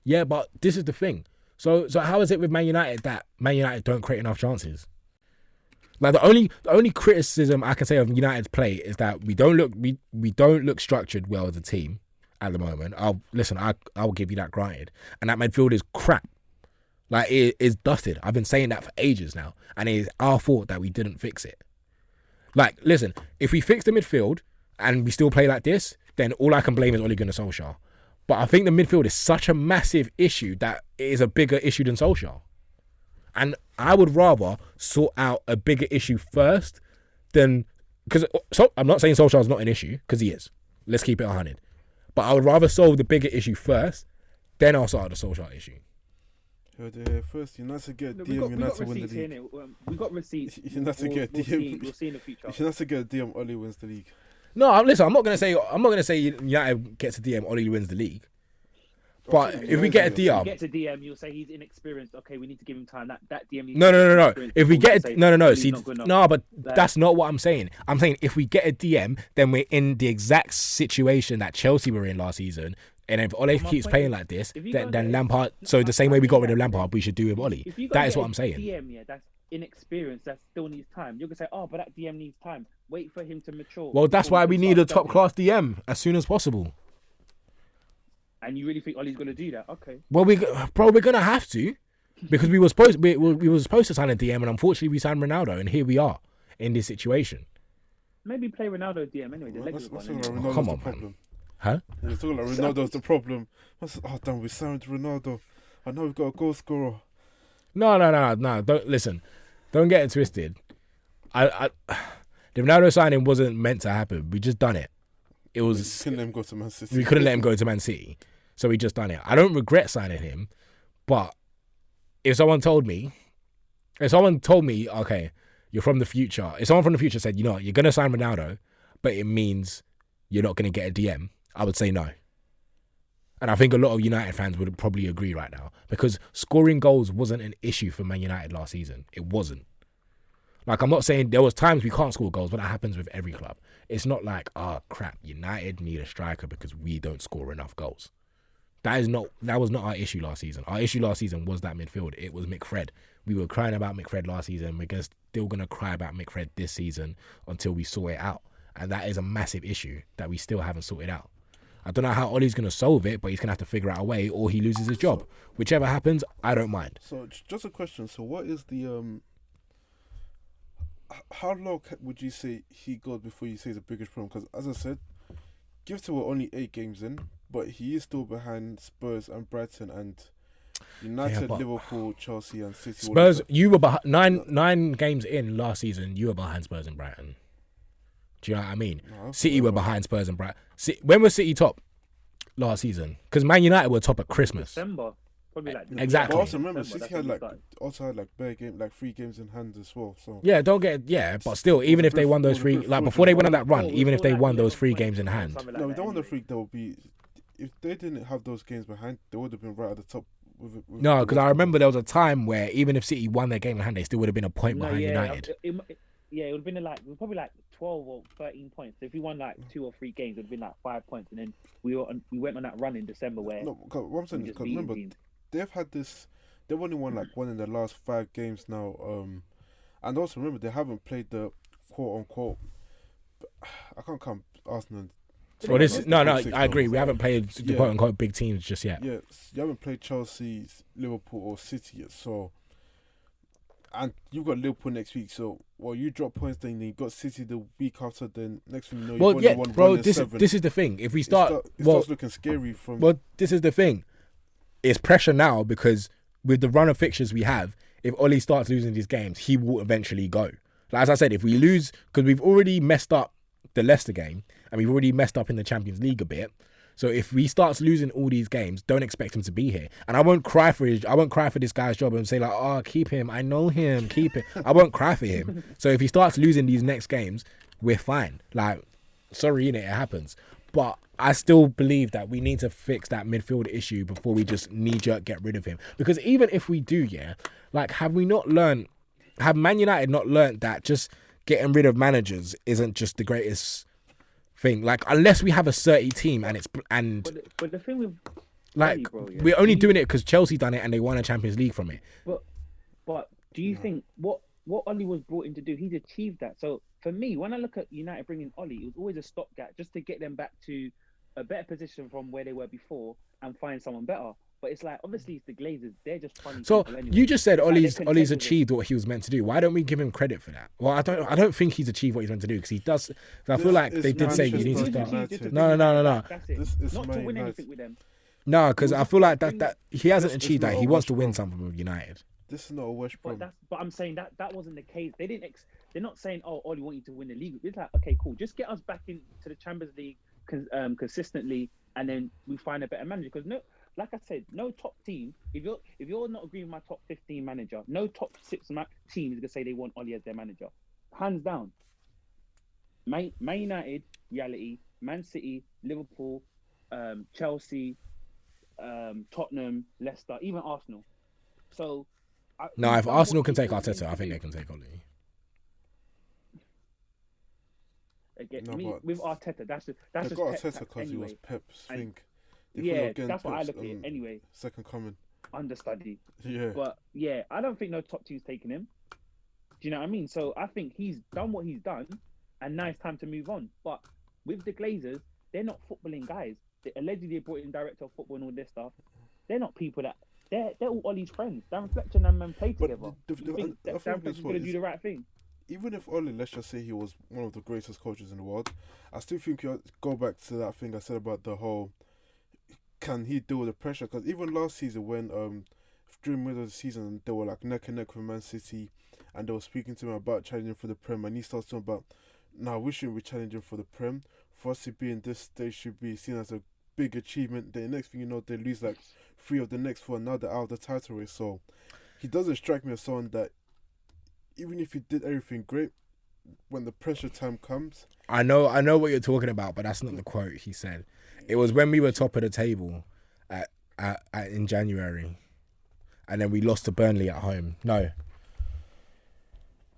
Speaker 1: Yeah, but this is the thing. So how is it with Man United that Man United don't create enough chances? Like the only criticism I can say of United's play is that we don't look structured well as a team at the moment. I'll give you that granted. And that midfield is crap. Like, it is dusted. I've been saying that for ages now. And it is our fault that we didn't fix it. Like, listen, if we fix the midfield and we still play like this, then all I can blame is Ole Gunnar Solskjaer. But I think the midfield is such a massive issue that it is a bigger issue than Solskjaer. And I would rather sort out a bigger issue first than... Because I'm not saying Solskjaer is not an issue, because he is. Let's keep it 100. But I would rather solve the bigger issue first, then I'll sort out the Solskjaer issue.
Speaker 2: First, United get
Speaker 3: No,
Speaker 2: DM, United win the league.
Speaker 3: Here, we got receipts.
Speaker 2: United get DM.
Speaker 3: We'll see in the future.
Speaker 2: United get DM, Ole wins the league.
Speaker 1: No, listen, I'm not gonna say United gets a DM, Ole wins the league. But if we get a DM,
Speaker 3: get to DM, you'll say he's inexperienced. Okay, we need to give him time. That DM.
Speaker 1: No. If we get no. See, no, but
Speaker 3: Like,
Speaker 1: that's not what I'm saying. I'm saying if we get a DM, then we're in the exact situation that Chelsea were in last season. And if Ole keeps playing like this, then Lampard. So the same way we got rid of Lampard, we should do with Ole. That is what I'm saying.
Speaker 3: DM, yeah, that's inexperienced. That still needs time. You're gonna say, oh, but that DM needs time. Wait for him to mature.
Speaker 1: Well, that's why we need a top class DM as soon as possible.
Speaker 3: And you really think Ole's gonna do that? Okay.
Speaker 1: Well, we're gonna have to, because we were supposed to sign a DM, and unfortunately we signed Ronaldo, and here we are in this situation.
Speaker 3: Maybe play Ronaldo DM anyway. The legs are gone.
Speaker 1: Come on, man. Huh?
Speaker 2: You're talking like Ronaldo's the problem. Damn, we signed Ronaldo. I know we've got a goal scorer.
Speaker 1: No. Don't listen. Don't get it twisted. The Ronaldo signing wasn't meant to happen. We just done it. It was.
Speaker 2: We couldn't let him go to Man City.
Speaker 1: We couldn't let him go to Man City, so we just done it. I don't regret signing him, but if someone told me, okay, you're from the future. If someone from the future said, you know what, you're gonna sign Ronaldo, but it means you're not gonna get a DM, I would say no. And I think a lot of United fans would probably agree right now, because scoring goals wasn't an issue for Man United last season. It wasn't. Like, I'm not saying there was times we can't score goals, but that happens with every club. It's not like, oh crap, United need a striker because we don't score enough goals. That was not our issue last season. Our issue last season was that midfield. It was McFred. We were crying about McFred last season. We're still gonna cry about McFred this season until we sort it out. And that is a massive issue that we still haven't sorted out. I don't know how Ole's going to solve it, but he's going to have to figure out a way, or he loses his job. Whichever happens, I don't mind.
Speaker 2: So, just a question. So, what is the... how low would you say he got before you say the biggest problem? Because, as I said, Gifter were only 8 games in, but he is still behind Spurs and Brighton and United, Liverpool, Chelsea and City.
Speaker 1: Spurs, you were behind, nine games in last season, you were behind Spurs and Brighton. Do you know what I mean? No, City were behind Spurs and Brighton. When was City top last season? Because Man United were top at Christmas.
Speaker 3: December. Probably like
Speaker 1: exactly.
Speaker 2: But also remember, City had bare game, like 3 games in hand as well. So
Speaker 1: yeah, but still, even if they won those 3, like before they went on that run, even if they won those 3 games in hand.
Speaker 2: No, we don't want the 3. There will be, if they didn't have those games behind, they would have been right at the top.
Speaker 1: No, because I remember there was a time where even if City won their game in hand, they still would have been a point behind United.
Speaker 3: Yeah, it would have been probably like 12 or 13 points. So if we won like 2 or 3 games, it would have been like 5 points. And then we went on that run in December where...
Speaker 2: No, what I'm saying is, remember, they've had this... They've only won like 1 in the last 5 games now. And also remember, they haven't played the quote-unquote... I can't count Arsenal.
Speaker 1: Well, I agree. We haven't played the quote-unquote big teams just yet.
Speaker 2: Yeah, you haven't played Chelsea, Liverpool or City yet, so... And you've got Liverpool next week, so you drop points, then you got City the week after. Then next thing you know, you've won bro.
Speaker 1: This is the thing. If we start,
Speaker 2: it starts looking scary.
Speaker 1: This is the thing. It's pressure now because with the run of fixtures we have, if Ole starts losing these games, he will eventually go. Like, as I said, if we lose, because we've already messed up the Leicester game and we've already messed up in the Champions League a bit. So if we starts losing all these games, don't expect him to be here. And I won't cry for this guy's job and say like, oh, keep him. I know him, keep him. I won't cry for him. So if he starts losing these next games, we're fine. Like, sorry, it happens. But I still believe that we need to fix that midfield issue before we just knee-jerk get rid of him. Because even if we do, have Man United not learned that just getting rid of managers isn't just the greatest thing? Like, unless we have a 30 team
Speaker 3: but the thing with
Speaker 1: like
Speaker 3: bro,
Speaker 1: we're only doing it because Chelsea done it and they won a Champions League from it.
Speaker 3: But do you think what Ole was brought in to do, he's achieved that? So for me, when I look at United bringing Ole, it was always a stopgap just to get them back to a better position from where they were before and find someone better. But it's like, obviously, it's the Glazers. They're just funny
Speaker 1: So
Speaker 3: people anyway.
Speaker 1: you just said
Speaker 3: It's like
Speaker 1: Ollie's
Speaker 3: they're content with it.
Speaker 1: achieved what he was meant to do. Why don't we give him credit for that? Well, I don't think he's achieved what he's meant to do because he does. 'Cause I feel
Speaker 2: This
Speaker 1: like
Speaker 2: is
Speaker 1: they did say you
Speaker 2: Manchester
Speaker 1: need to
Speaker 3: He
Speaker 1: start.
Speaker 3: achieved just to
Speaker 2: United.
Speaker 3: bring
Speaker 1: No.
Speaker 3: United back, That's it.
Speaker 2: This is
Speaker 3: Not
Speaker 2: Man
Speaker 3: to win
Speaker 2: United.
Speaker 3: anything with them.
Speaker 1: No, because
Speaker 3: It
Speaker 1: I
Speaker 3: was
Speaker 1: feel
Speaker 3: just
Speaker 1: like
Speaker 3: bring-
Speaker 1: that he hasn't
Speaker 2: It's
Speaker 1: achieved
Speaker 2: not
Speaker 1: that.
Speaker 2: a
Speaker 1: He wants to
Speaker 2: West
Speaker 1: win
Speaker 2: Brom.
Speaker 1: something with United.
Speaker 2: This is not a West Brom.
Speaker 3: But I'm saying that wasn't the case. They didn't. They're not saying, "Oh, Ollie want you to win the league." It's like, okay, cool. Just get us back into the Champions League consistently, and then we find a better manager. Because no, like I said, no top team. If you're not agreeing with my top 15 manager, no top 6 team is gonna say they want Ollie as their manager. Hands down. Man United, reality. Man City, Liverpool, Chelsea, Tottenham, Leicester, even Arsenal. So.
Speaker 1: No, if
Speaker 3: done
Speaker 1: Arsenal
Speaker 3: what
Speaker 1: can
Speaker 3: he
Speaker 1: take
Speaker 3: thought he
Speaker 1: Arteta, I
Speaker 3: needed
Speaker 1: think
Speaker 3: to
Speaker 1: they
Speaker 3: do.
Speaker 1: can take Ollie.
Speaker 3: Again,
Speaker 2: No, but
Speaker 3: with Arteta, that's
Speaker 2: They
Speaker 3: just
Speaker 2: got
Speaker 3: Pep
Speaker 2: Arteta
Speaker 3: tactics
Speaker 2: because he was
Speaker 3: anyway.
Speaker 2: Pep's
Speaker 3: And-
Speaker 2: thing. They
Speaker 3: Yeah,
Speaker 2: thought again
Speaker 3: that's what I
Speaker 2: Pep's,
Speaker 3: look at it anyway.
Speaker 2: second coming.
Speaker 3: Understudy,
Speaker 2: Yeah.
Speaker 3: but yeah, I don't think no top team's taking him. Do you know what I mean? So I think he's done what he's done, and now it's time to move on. But with the Glazers, they're not footballing guys. They allegedly brought in director of football and all this stuff. They're not people that they're all Ollie's friends. Darren Fletcher and them play
Speaker 2: But
Speaker 3: together.
Speaker 2: the-
Speaker 3: You
Speaker 2: the-
Speaker 3: think
Speaker 2: I
Speaker 3: that
Speaker 2: think
Speaker 3: Darren
Speaker 2: this
Speaker 3: Fletcher's
Speaker 2: one
Speaker 3: gonna do
Speaker 2: is-
Speaker 3: the right thing?
Speaker 2: Even if Ole, let's just say he was one of the greatest coaches in the world, I still think you go back to that thing I said about the whole, can he deal with the pressure? Because even last season when during the middle of the season they were like neck and neck with Man City, and they were speaking to him about challenging for the Prem, and he starts talking about, "Nah, we shouldn't be challenging for the Prem. For us to be in this stage should be seen as a big achievement." The next thing you know, they lose like 3 of the next 4, and now they're out of the title race. So he doesn't strike me as someone that, even if he did everything great, when the pressure time comes,
Speaker 1: I know what you're talking about, but that's not the quote he said. It was when we were top of the table in January, and then we lost to Burnley at home. No,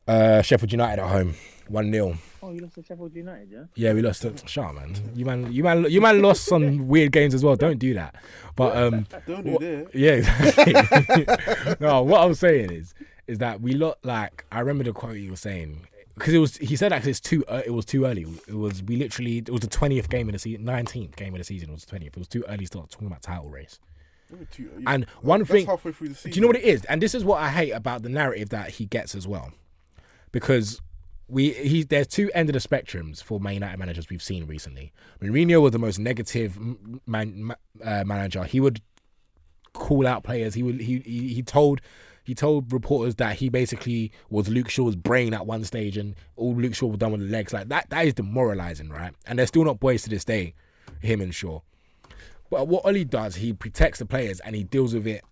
Speaker 1: Sheffield United at home, 1-0.
Speaker 3: Oh, you lost to Sheffield United, yeah?
Speaker 1: Yeah, we lost to. Shut up, man. You man lost some weird games as well. Don't do that. But
Speaker 2: don't do that.
Speaker 1: yeah, exactly. No, what I'm saying is that we look like, I remember the quote he was saying, because he said that it was too early. It was the 20th game of the season, 19th game of the season. It was the 20th. It was too early to start talking about title race. And one
Speaker 2: That's
Speaker 1: thing,
Speaker 2: halfway through the season.
Speaker 1: do you know what it is? And this is what I hate about the narrative that he gets as well, because there's two ends of the spectrums for Man United managers we've seen recently. Mourinho was the most negative manager. He would call out players. He told reporters that he basically was Luke Shaw's brain at one stage, and all Luke Shaw was done with the legs. Like that is demoralising, right? And they're still not boys to this day, him and Shaw. But what Ollie does, he protects the players and he deals with it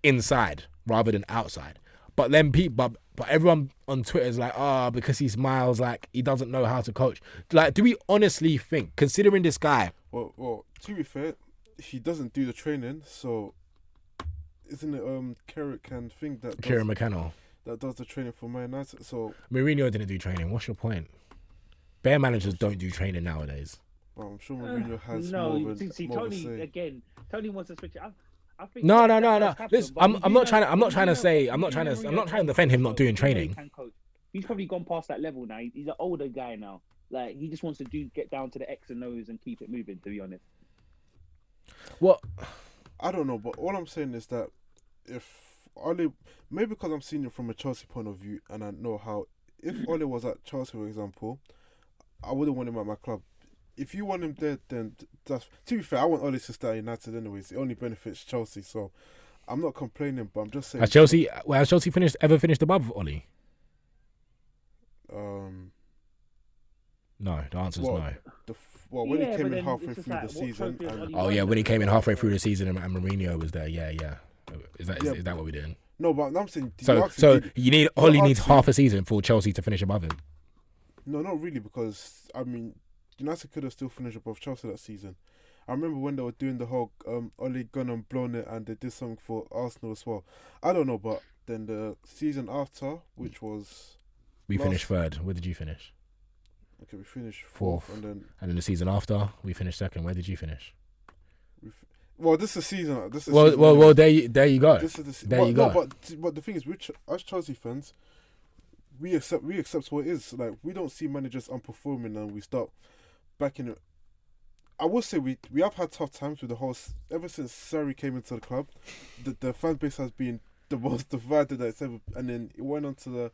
Speaker 1: inside rather than outside. But then but everyone on Twitter is like, because he smiles, like he doesn't know how to coach. Like, do we honestly think, considering this guy?
Speaker 2: Well, to be fair, he doesn't do the training, so isn't it Carrick and thing that
Speaker 1: Kieran McKenna.
Speaker 2: that does the training for Man United? So
Speaker 1: Mourinho didn't do training. What's your point? Bare managers don't do training nowadays.
Speaker 2: well, I'm sure Mourinho has
Speaker 3: No,
Speaker 2: more of a
Speaker 3: Tony
Speaker 2: say.
Speaker 3: again. Tony wants to switch it. I think
Speaker 1: No.
Speaker 3: that's happened,
Speaker 1: Listen,
Speaker 3: but
Speaker 1: I'm
Speaker 3: we
Speaker 1: not
Speaker 3: do
Speaker 1: trying to.
Speaker 3: know-
Speaker 1: I'm not
Speaker 3: we
Speaker 1: trying
Speaker 3: do
Speaker 1: to
Speaker 3: know-
Speaker 1: say.
Speaker 3: we
Speaker 1: I'm not
Speaker 3: do
Speaker 1: trying
Speaker 3: know
Speaker 1: to. I'm
Speaker 3: Mourinho
Speaker 1: not trying to
Speaker 3: can
Speaker 1: defend him
Speaker 3: coach,
Speaker 1: not doing
Speaker 3: though. We know he
Speaker 1: training.
Speaker 3: can coach. He's probably gone past that level now. He's an older guy now. Like he just wants to get down to the X and O's and keep it moving. To be honest.
Speaker 1: What?
Speaker 2: I don't know, but all I'm saying is that if Ole, maybe because I'm seeing it from a Chelsea point of view, and I know how, if Ole was at Chelsea, for example, I wouldn't want him at my club. If you want him there, then that's. To be fair, I want Ole to stay at United anyways. It only benefits Chelsea, so I'm not complaining, but I'm just saying.
Speaker 1: Has Chelsea ever finished above Ollie? No, the answer is
Speaker 2: Well,
Speaker 1: no.
Speaker 2: When
Speaker 3: Yeah,
Speaker 2: he came
Speaker 3: but
Speaker 2: in
Speaker 3: then
Speaker 2: halfway
Speaker 3: it's just
Speaker 2: through
Speaker 3: like,
Speaker 2: the
Speaker 3: what
Speaker 2: season,
Speaker 3: trophy has
Speaker 2: and
Speaker 3: Ole
Speaker 1: Oh
Speaker 3: won?
Speaker 1: yeah, when he came in halfway through the season and Mourinho was there. Yeah. Is that what we're doing?
Speaker 2: no, but I'm saying.
Speaker 1: So you need Ollie needs
Speaker 2: asking-
Speaker 1: half a season for Chelsea to finish above him.
Speaker 2: No, not really, because I mean, United could have still finished above Chelsea that season. I remember when they were doing the whole Ole gone and blown it, and they did something for Arsenal as well. I don't know, but then the season after, which was
Speaker 1: We
Speaker 2: last-
Speaker 1: finished third. Where did you finish?
Speaker 2: okay, we finished
Speaker 1: Fourth.
Speaker 2: fourth, and then
Speaker 1: And then the season after, we finished second. Where did you finish?
Speaker 2: this is season. This is
Speaker 1: Well,
Speaker 2: season
Speaker 1: well,
Speaker 2: anyways.
Speaker 1: well. There you go.
Speaker 2: This is the
Speaker 1: There you go.
Speaker 2: But the thing is, as Chelsea fans, we accept what it is. Like, we don't see managers unperforming and we start backing it. I will say we have had tough times with the whole ever since Sarri came into the club. The fan base has been the most divided that it's ever, and then it went on to the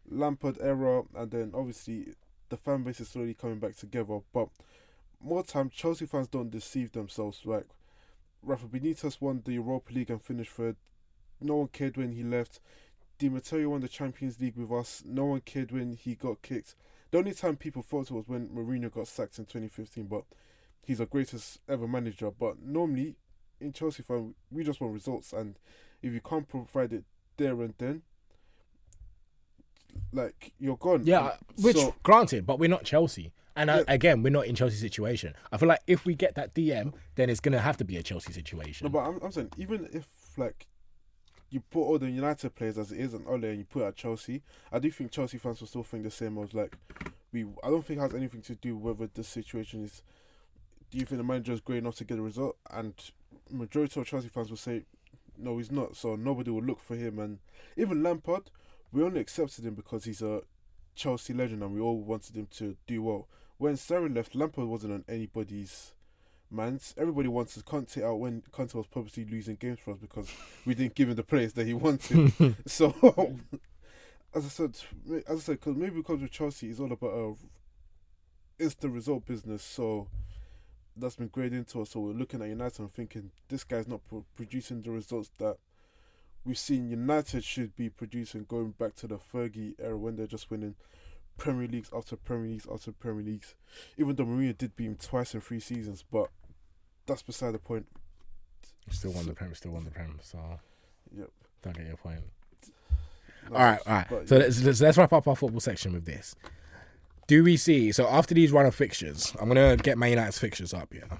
Speaker 2: Lampard era, and then obviously the fan base is slowly coming back together. But more time, Chelsea fans don't deceive themselves. Like Rafa Benitez won the Europa League and finished third. No one cared when he left. Di Matteo won the Champions League with us. No one cared when he got kicked. The only time people thought it was when Mourinho got sacked in 2015, but he's the greatest ever manager. But normally, in Chelsea fan, we just want results, and if you can't provide it there and then, like, you're gone.
Speaker 1: Yeah, which
Speaker 2: So-
Speaker 1: granted, but we're not Chelsea. And
Speaker 2: Yeah.
Speaker 1: again, we're not in Chelsea's situation. I feel like if we get that DM, then it's going to have to be a Chelsea situation.
Speaker 2: No, but I'm saying, even if, like, you put all the United players as it is and Ole and you put it at Chelsea, I do think Chelsea fans will still think the same. I was like, I don't think it has anything to do with whether the situation is, do you think the manager is great enough to get a result? And majority of Chelsea fans will say, no, he's not. So nobody will look for him. And even Lampard, we only accepted him because he's a Chelsea legend and we all wanted him to do well. When Sarri left, Lampard wasn't on anybody's minds. Everybody wanted Conte out when Conte was purposely losing games for us because we didn't give him the players that he wanted. So, as I said, because maybe because with Chelsea, it's all about it's the result business. So that's been graded into us. So we're looking at United and thinking this guy's not producing the results that we've seen United should be producing, going back to the Fergie era when they're just winning Premier Leagues after Premier Leagues after Premier Leagues. Even though Mourinho did beat him twice in 3 seasons, but that's beside the point.
Speaker 1: Still won the Prem, so
Speaker 2: Yep.
Speaker 1: don't get your point.
Speaker 2: No,
Speaker 1: All right.
Speaker 2: but
Speaker 1: So
Speaker 2: yeah.
Speaker 1: let's wrap up our football section with this. Do we see, so after these run of fixtures, I'm going to get Man United's fixtures up, yeah?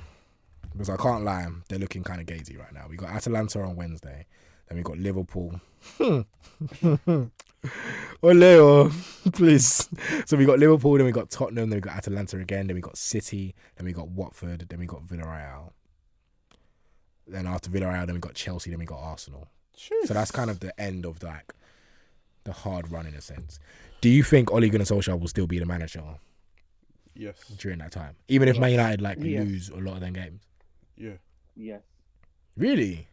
Speaker 1: Because I can't lie, they're looking kind of gazy right now. We got Atalanta on Wednesday, then we got Liverpool. Oh, Leo, please. So we got Liverpool, then we got Tottenham, then we got Atalanta again, then we got City, then we got Watford, then we got Villarreal. Then after Villarreal, then we got Chelsea, then we got Arsenal.
Speaker 2: Jeez.
Speaker 1: So that's kind of the end of like the hard run in a sense. Do you think Ole Gunnar Solskjaer will still be the manager
Speaker 2: Yes.
Speaker 1: during that time, even if Man United
Speaker 3: Yes.
Speaker 1: lose a lot of them games?
Speaker 2: Yeah.
Speaker 3: Yes.
Speaker 1: Really?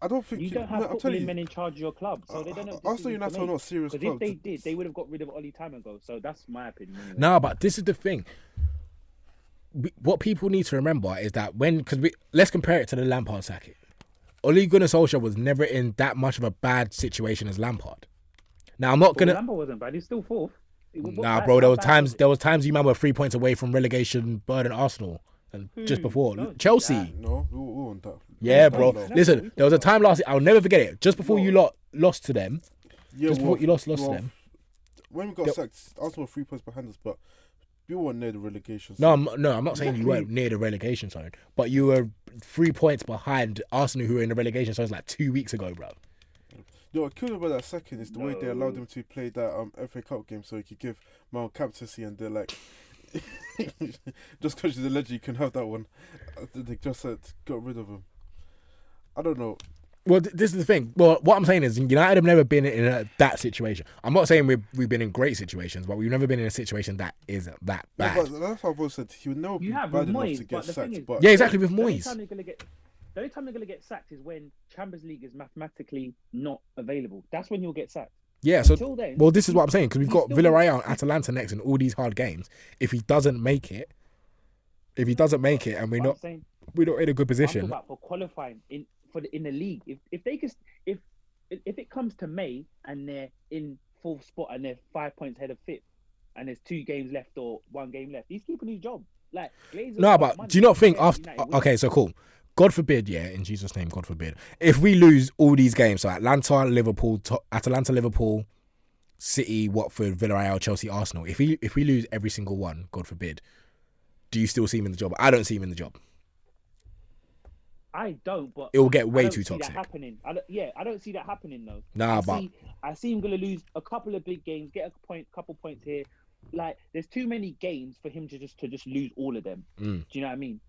Speaker 2: I don't think
Speaker 3: You don't have
Speaker 2: I'm telling
Speaker 3: footballing
Speaker 2: you,
Speaker 3: men in charge of your club, so they don't know.
Speaker 2: Arsenal United are not serious
Speaker 3: Because if
Speaker 2: clubs.
Speaker 3: they did, they would have got rid of Oli time ago. So that's my opinion. Anyway.
Speaker 1: No, but this is the thing. What people need to remember is that let's compare it to the Lampard sacking. Ole Gunnar Solskjaer was never in that much of a bad situation as Lampard. Now I'm not
Speaker 3: But
Speaker 1: gonna.
Speaker 3: Lampard wasn't bad. He's still fourth.
Speaker 1: Nah, bro. There was times you man were 3 points away from relegation burden Arsenal, and just before
Speaker 3: Don't do
Speaker 1: Chelsea.
Speaker 3: that.
Speaker 2: No, we want that.
Speaker 1: Yeah,
Speaker 3: No,
Speaker 1: bro.
Speaker 3: no.
Speaker 1: Listen, there was a time last. I'll never forget it. Just before you lost to them.
Speaker 2: Yeah,
Speaker 1: Just before you lost to them.
Speaker 2: When we got sacked, Arsenal were 3 points behind us, but we weren't near the relegation.
Speaker 1: No, I'm not saying you weren't near the relegation zone, but you were 3 points behind Arsenal, who were in the relegation zone like 2 weeks ago, bro.
Speaker 2: Yo, what killed me about that second is the way they allowed
Speaker 3: No.
Speaker 2: him to play that FA Cup game so he could give Mount captaincy, and they're like, just because he's a legend, you can have that one. They just got rid of him. I don't know.
Speaker 1: Well, this is the thing. Well, what I'm saying is United have never been in that situation. I'm not saying we've been in great situations, but we've never been in a situation that is that
Speaker 2: Yeah,
Speaker 1: bad.
Speaker 2: but that's what I've always said. He would never be
Speaker 3: You have
Speaker 2: bad enough
Speaker 3: Moyes,
Speaker 2: to
Speaker 3: but
Speaker 2: get
Speaker 3: the thing
Speaker 2: sacked.
Speaker 3: is-
Speaker 2: But
Speaker 1: Yeah, exactly with
Speaker 3: The only
Speaker 1: Moyes.
Speaker 3: time they're gonna get sacked is when Champions League is mathematically not available. That's when he'll get sacked.
Speaker 1: Yeah, so
Speaker 3: Until then,
Speaker 1: well, this is what I'm saying because we've
Speaker 3: he's
Speaker 1: got
Speaker 3: still-
Speaker 1: Villarreal and Atalanta next in all these hard games. If he doesn't make it, and we're
Speaker 3: What
Speaker 1: not
Speaker 3: I'm saying,
Speaker 1: in a good
Speaker 3: I'm talking
Speaker 1: position.
Speaker 3: about for qualifying in the league. If they can, if it comes to May and they're in fourth spot and they're 5 points ahead of fifth, and there's 2 games left or 1 game left, he's keeping his job. Like Glazer's
Speaker 1: No,
Speaker 3: got
Speaker 1: but
Speaker 3: money.
Speaker 1: do you not think
Speaker 3: Yeah,
Speaker 1: after?
Speaker 3: United win.
Speaker 1: Okay, so cool. God forbid, yeah, in Jesus' name, God forbid. If we lose all these games, so Atalanta, Liverpool, City, Watford, Villarreal, Chelsea, Arsenal. If we lose every single one, God forbid, do you still see him in the job? I don't see him in the job.
Speaker 3: I don't, but
Speaker 1: It will get way
Speaker 3: I don't
Speaker 1: too
Speaker 3: see that
Speaker 1: toxic.
Speaker 3: happening. I don't see that happening though.
Speaker 1: Nah, but
Speaker 3: I see him gonna lose a couple of big games, get a couple points here. Like there's too many games for him to just lose all of them. Do you know what I mean?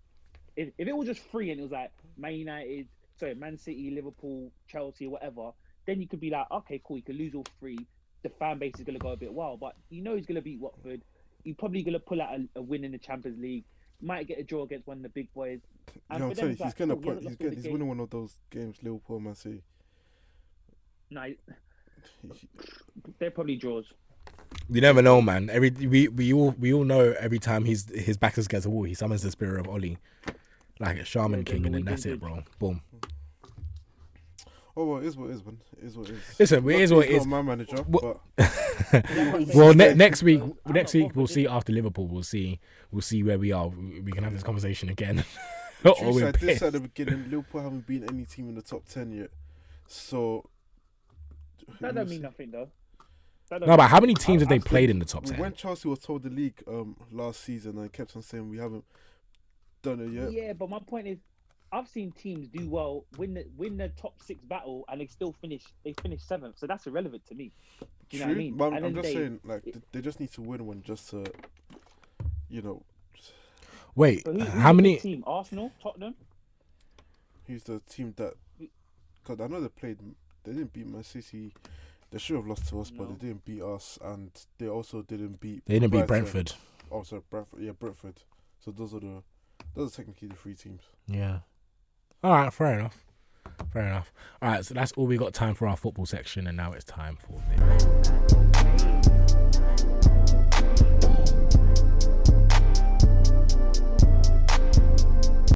Speaker 3: If it was just free and it was like Man City, Liverpool, Chelsea, whatever, then you could be like, okay, cool, you can lose all 3. The fan base is gonna go a bit wild, but he's gonna beat Watford. He's probably gonna pull out a win in the Champions League. might get a draw against one of the big boys. And
Speaker 2: I'm
Speaker 3: for
Speaker 2: telling
Speaker 3: them,
Speaker 2: you,
Speaker 3: it's like, cool, he hasn't lost all the
Speaker 2: he's
Speaker 3: games.
Speaker 2: winning one of those games. Liverpool, Man City.
Speaker 3: No, they're probably draws.
Speaker 1: You never know, man. We all know every time his back is against the wall, he summons the spirit of Oli, like a shaman king, and then that's it, bro. Boom.
Speaker 2: Oh well, it is what it is, man. It is what it is.
Speaker 1: Listen, it is what it
Speaker 2: He's
Speaker 1: is.
Speaker 2: not my manager,
Speaker 1: Well-
Speaker 2: but
Speaker 1: Well,
Speaker 3: Yeah,
Speaker 1: next week
Speaker 3: I'm not
Speaker 1: we'll
Speaker 3: bothered.
Speaker 1: see after Liverpool. We'll see where we are. We can have this conversation again.
Speaker 2: True
Speaker 1: Or we're
Speaker 2: side, this
Speaker 1: pissed.
Speaker 2: at the beginning, Liverpool haven't beaten any team in the top 10 yet. So
Speaker 3: That don't mean nothing though.
Speaker 1: No, but how many teams have they
Speaker 2: I
Speaker 1: played
Speaker 2: think
Speaker 1: in the top 10?
Speaker 2: When Chelsea was told the league last season and kept on saying we haven't done it yet.
Speaker 3: Yeah, but my point is, I've seen teams do well, win the top 6 battle, and they still finish 7th. So that's irrelevant to me. Do you know what I mean?
Speaker 2: But
Speaker 3: And
Speaker 2: I'm
Speaker 3: then
Speaker 2: just saying, like, they just need to win one just to, you know,
Speaker 1: Wait,
Speaker 3: So who's
Speaker 1: how
Speaker 3: the
Speaker 1: many?
Speaker 3: big team? Arsenal, Tottenham.
Speaker 2: who's the team that, because I know they didn't beat Man City. They should have lost to us, but
Speaker 3: No.
Speaker 2: they didn't beat us, and they also didn't beat.
Speaker 1: They didn't beat
Speaker 2: Brighton.
Speaker 1: Brentford.
Speaker 2: Oh, sorry, Brentford. Yeah, Brentford. So those are technically the 3 teams.
Speaker 1: Yeah. All right, fair enough. All right, so that's all we got time for our football section, and now it's time for this.